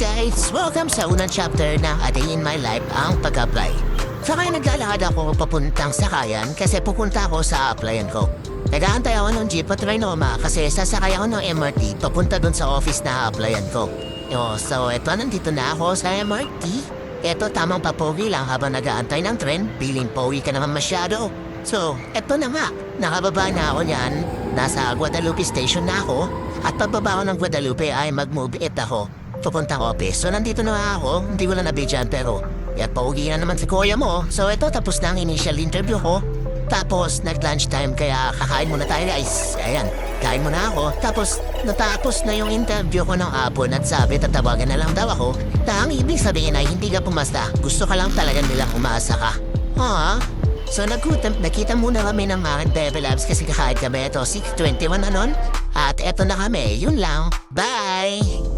guys! Welcome sa unang chapter ng A Day in My Life, ang pag-apply. Sa kaya naglalakad ako papuntang sakayan kasi pupunta ako sa applyan ko. Nag-aantay ako ng jeep at Trinoma kasi sasakay ako ng MRT papunta dun sa office na applyan ko. So eto, nandito na ako sa MRT. Eto, tamang papogi lang habang nag-aantay ng tren. Piling pogi ka naman masyado. So, eto na nga. Nakababa na ako niyan. Nasa Guadalupe Station na ako. At pagbaba ko ng Guadalupe ay mag-move it ako papuntang office. So nandito na nga ako, hindi ko na nabidyan pero paugi na naman si kuya mo. So ito, tapos na ang initial interview ko. Tapos nag-lunch time kaya kakain muna tayo guys. Ayan, kain muna ako. Tapos natapos na yung interview ko ng hapon at sabi tatawagan na lang daw ako. Na ang ibig sabihin ay hindi ka pumasta. Gusto ka lang talaga nilang umasa ka. So nakita muna kami ng aking Bebe Labs kasi kakain kami. Ito, 6:21 na nun. At eto na kami, yun lang. Bye!